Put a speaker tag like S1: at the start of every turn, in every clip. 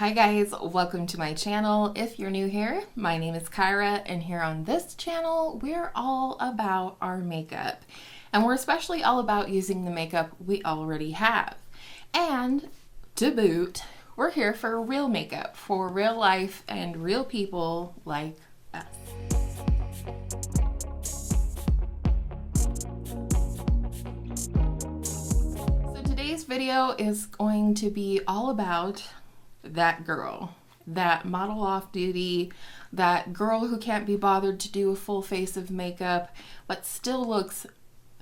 S1: Hi guys, welcome to my channel. If you're new here, my name is Kyra, and here on this channel, we're all about our makeup. And we're especially all about using the makeup we already have. And to boot, we're here for real makeup, for real life and real people like us. So today's video is going to be all about that girl, that model off duty, that girl who can't be bothered to do a full face of makeup but still looks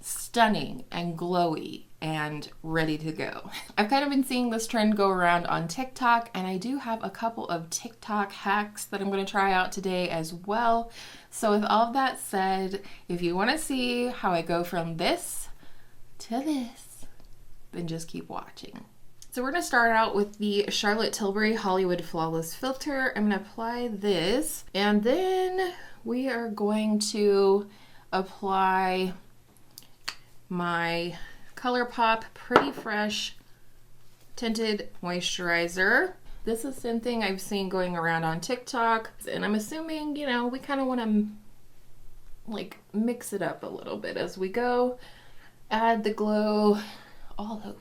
S1: stunning and glowy and ready to go. I've kind of been seeing this trend go around on TikTok, and I do have a couple of TikTok hacks that I'm going to try out today as well. So with all of that said, if you want to see how I go from this to this, then just keep watching. So we're going to start out with the Charlotte Tilbury Hollywood Flawless Filter. I'm going to apply this, and then we are going to apply my ColourPop Pretty Fresh Tinted Moisturizer. This is something I've seen going around on TikTok, and I'm assuming, you know, we kind of want to like mix it up a little bit as we go. Add the glow all over.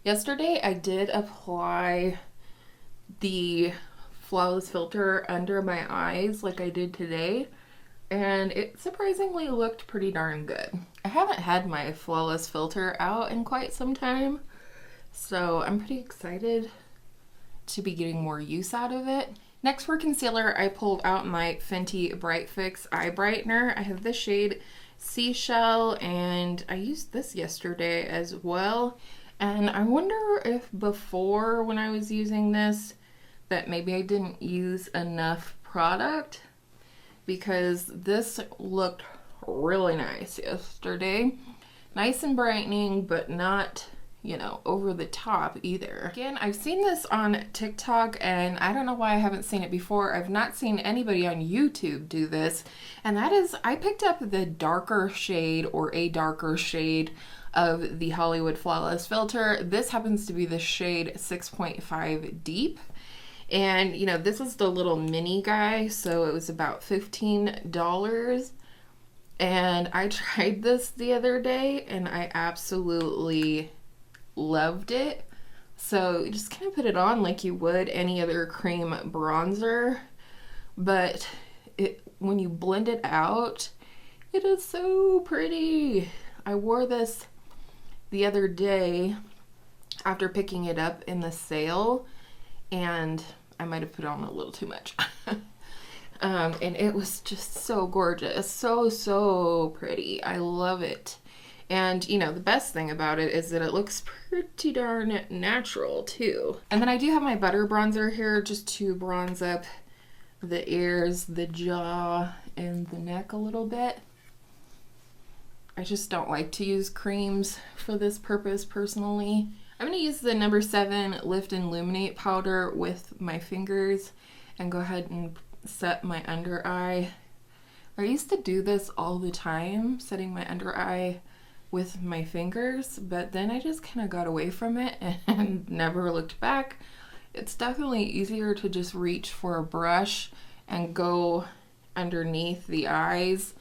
S1: Yesterday I did apply the Flawless Filter under my eyes like I did today, and it surprisingly looked pretty darn good. I haven't had my Flawless Filter out in quite some time, so I'm pretty excited to be getting more use out of it. Next, for concealer, I pulled out my Fenty Bright Fix Eye Brightener. I have this shade Seashell, and I used this yesterday as well. And I wonder if before, when I was using this, that maybe I didn't use enough product, because this looked really nice yesterday. Nice and brightening, but not, you know, over the top either. Again, I've seen this on TikTok, and I don't know why I haven't seen it before. I've not seen anybody on YouTube do this, and that is, I picked up the darker shade, or a darker shade, of the Hollywood Flawless Filter. This happens to be the shade 6.5 Deep. And, you know, this is the little mini guy, so it was about $15. And I tried this the other day, and I absolutely loved it. So you just kind of put it on like you would any other cream bronzer. But when you blend it out, it is so pretty. I wore this the other day after picking it up in the sale, and I might have put on a little too much. And it was just so gorgeous, so pretty. I love it. And you know, the best thing about it is that it looks pretty darn natural too. And then I do have my butter bronzer here just to bronze up the ears, the jaw, and the neck a little bit. I just don't like to use creams for this purpose personally. I'm going to use the number 7 Lift and Illuminate powder with my fingers and go ahead and set my under eye. I used to do this all the time, setting my under eye with my fingers, but then I just kind of got away from it and never looked back. It's definitely easier to just reach for a brush and go underneath the eyes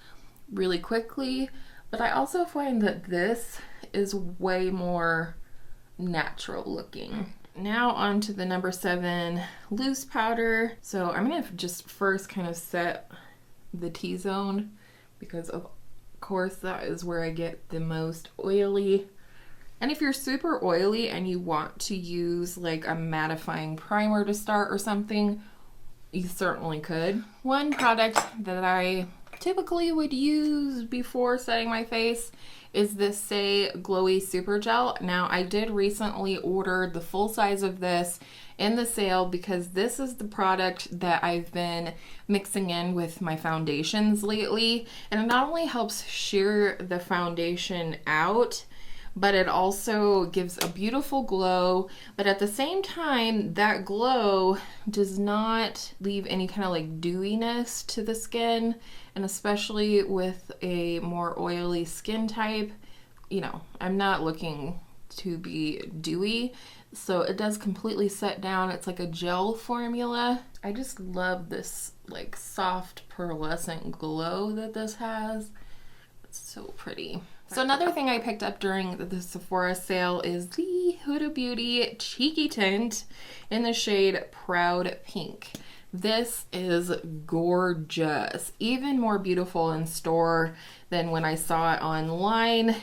S1: really quickly. But I also find that this is way more natural looking. Now on to the number 7 loose powder. So I'm going to just first kind of set the T-zone, because of course that is where I get the most oily. And if you're super oily and you want to use like a mattifying primer to start or something, you certainly could. One product that I typically would use before setting my face is this Saie Glowy Super Gel. Now, I did recently order the full size of this in the sale, because this is the product that I've been mixing in with my foundations lately, and it not only helps sheer the foundation out, but it also gives a beautiful glow. But at the same time, that glow does not leave any kind of like dewiness to the skin. And especially with a more oily skin type, you know, I'm not looking to be dewy. so it does completely set down. It's like a gel formula. I just love this like soft pearlescent glow that this has. It's so pretty. So another thing I picked up during the Sephora sale is the Huda Beauty Cheeky Tint in the shade Proud Pink. This is gorgeous, even more beautiful in store than when I saw it online.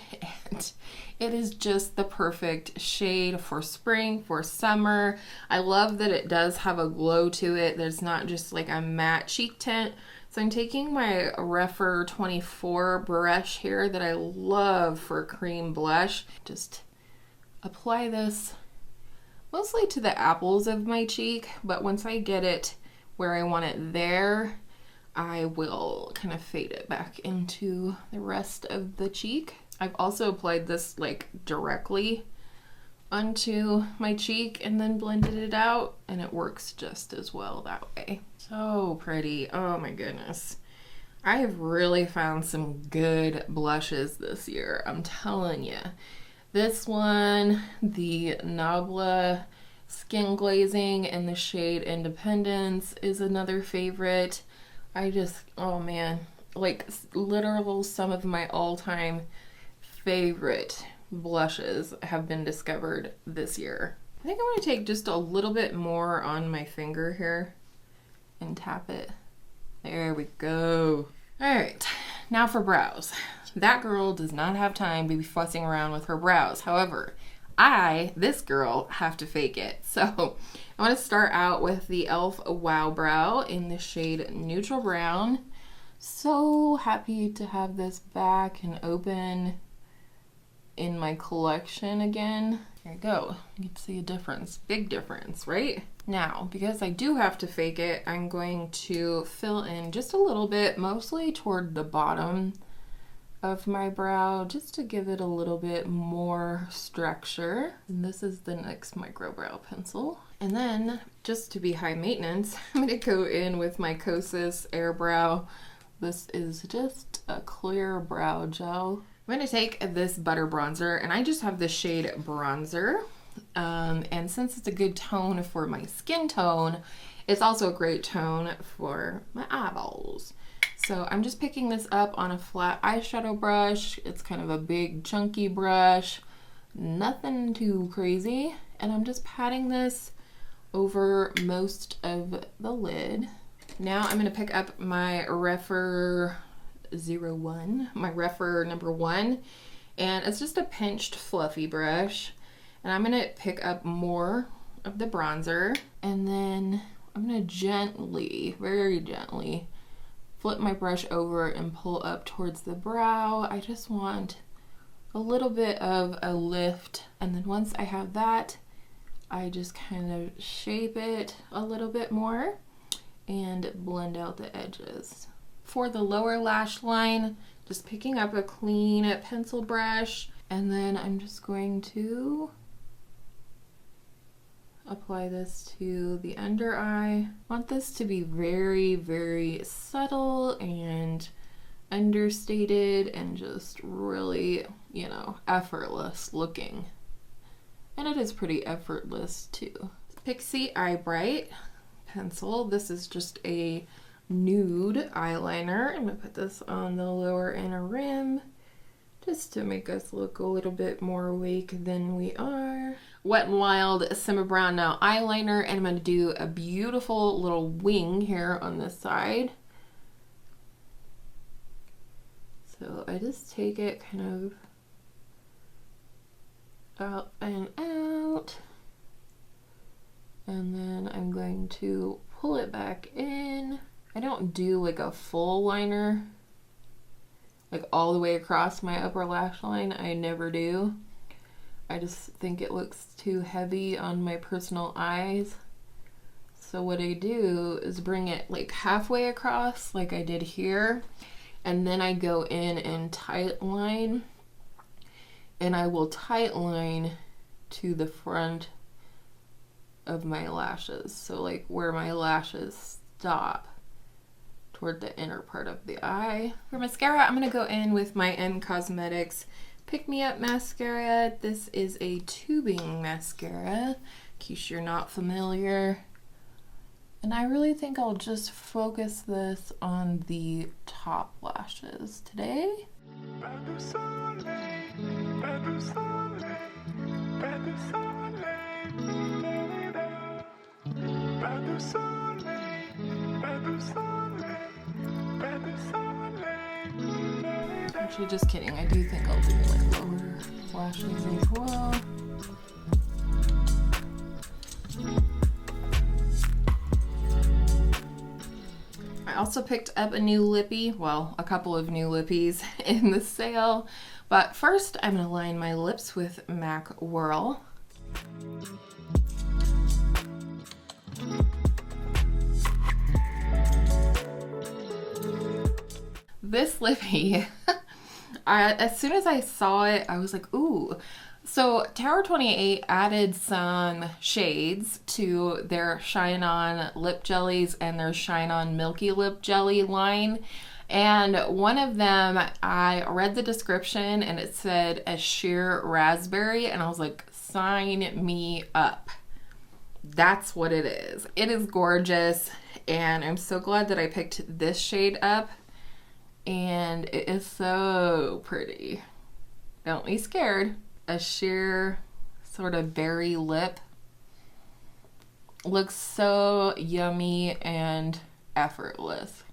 S1: And it is just the perfect shade for spring, for summer. I love that it does have a glow to it. There's not just like a matte cheek tint. So I'm taking my Refer 24 brush here that I love for cream blush. Just apply this mostly to the apples of my cheek, but once I get it where I want it there, I will kind of fade it back into the rest of the cheek. I've also applied this like directly onto my cheek and then blended it out, and it works just as well that way. So pretty. Oh my goodness. I have really found some good blushes this year, I'm telling you. This one, the Nabla Skin Glazing in the shade Independence, is another favorite. I just, oh man, like literal some of my all-time favorite blushes have been discovered this year. I think I'm going to take just a little bit more on my finger here and tap it. There we go. All right, now for brows. That girl does not have time to be fussing around with her brows. However, this girl, have to fake it. So I want to start out with the e.l.f. Wow Brow in the shade Neutral Brown. So happy to have this back and open in my collection again. There you go. You can see a difference. Big difference, right? Now, because I do have to fake it, I'm going to fill in just a little bit, mostly toward the bottom of my brow, just to give it a little bit more structure. And this is the NYX Micro Brow Pencil. And then, just to be high maintenance, I'm going to go in with my Kosas Air Brow. This is just a clear brow gel. I'm going to take this butter bronzer, and I just have the shade Bronzer. And since it's a good tone for my skin tone, it's also a great tone for my eyeballs. So I'm just picking this up on a flat eyeshadow brush. It's kind of a big chunky brush, nothing too crazy. And I'm just patting this over most of the lid. Now I'm going to pick up my Refer 01, my Refer number 1, and it's just a pinched fluffy brush. And I'm going to pick up more of the bronzer, and then I'm going to gently, very gently, flip my brush over and pull up towards the brow. I just want a little bit of a lift, and then once I have that, I just kind of shape it a little bit more and blend out the edges. For the lower lash line, just picking up a clean pencil brush, and then I'm just going to apply this to the under eye. I want this to be very, very subtle and understated and just really, you know, effortless looking. And it is pretty effortless too. Pixie Eye Bright pencil. This is just a nude eyeliner. I'm gonna put this on the lower inner rim just to make us look a little bit more awake than we are. Wet n Wild Simma Brown Now eyeliner, and I'm going to do a beautiful little wing here on this side. So I just take it kind of up and out, and then I'm going to pull it back in. I don't do like a full liner, like all the way across my upper lash line. I never do. I just think it looks too heavy on my personal eyes. So what I do is bring it like halfway across, like I did here, and then I go in and tight line, and I will tight line to the front of my lashes. So like where my lashes stop, toward the inner part of the eye. For mascara, I'm going to go in with my M Cosmetics Pick Me Up mascara. This is a tubing mascara, in case you're not familiar. And I really think I'll just focus this on the top lashes today. Actually, just kidding. I do think I'll do like lower lashes as well. I also picked up a new lippy, well, a couple of new lippies in the sale. But first, I'm gonna line my lips with MAC Whirl. This lippy, as soon as I saw it, I was like, ooh. So Tower 28 added some shades to their Shine On lip jellies and their Shine On Milky Lip Jelly line. And one of them, I read the description and it said a sheer raspberry, and I was like, sign me up. That's what it is. It is gorgeous, and I'm so glad that I picked this shade up. And it is so pretty. Don't be scared. A sheer sort of berry lip. Looks so yummy and effortless.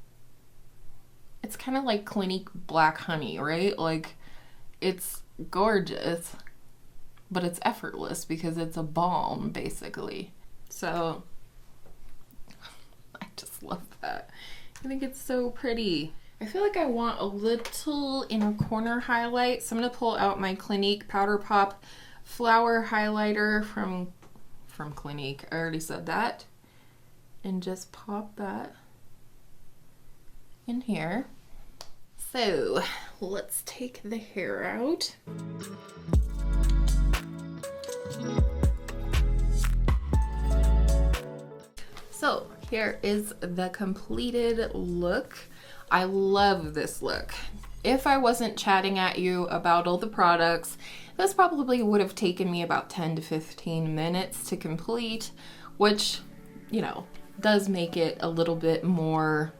S1: It's kind of like Clinique Black Honey, right? Like, it's gorgeous, but it's effortless because it's a balm, basically. So, I just love that. I think it's so pretty. I feel like I want a little inner corner highlight, so I'm going to pull out my Clinique Powder Pop Flower Highlighter from Clinique. I already said that. And just pop that in here. So let's take the hair out. So here is the completed look. I love this look. If I wasn't chatting at you about all the products, this probably would have taken me about 10 to 15 minutes to complete, which, you know, does make it a little bit more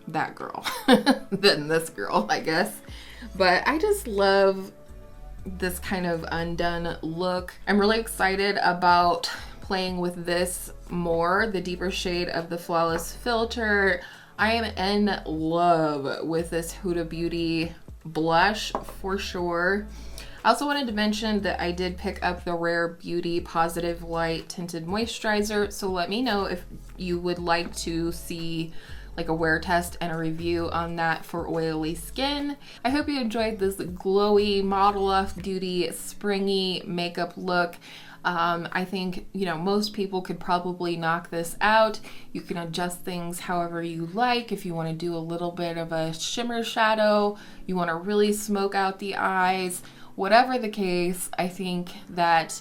S1: that girl than this girl, I guess. But I just love this kind of undone look. I'm really excited about playing with this more, the deeper shade of the Flawless Filter. I am in love with this Huda Beauty blush for sure. I also wanted to mention that I did pick up the Rare Beauty Positive Light Tinted Moisturizer, so let me know if you would like to see like a wear test and a review on that for oily skin. I hope you enjoyed this glowy, model off duty, springy makeup look. I think, you know, most people could probably knock this out. You can adjust things however you like. If you want to do a little bit of a shimmer shadow, you want to really smoke out the eyes, whatever the case, I think that,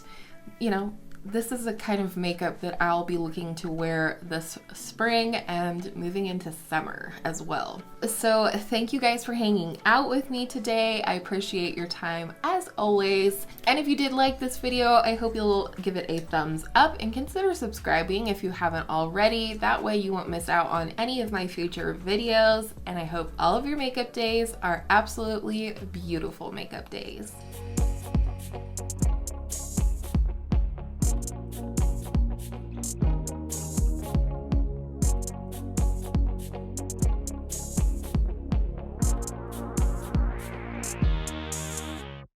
S1: you know, this is the kind of makeup that I'll be looking to wear this spring and moving into summer as well. So thank you guys for hanging out with me today. I appreciate your time as always. And if you did like this video, I hope you'll give it a thumbs up and consider subscribing if you haven't already. That way you won't miss out on any of my future videos. And I hope all of your makeup days are absolutely beautiful makeup days.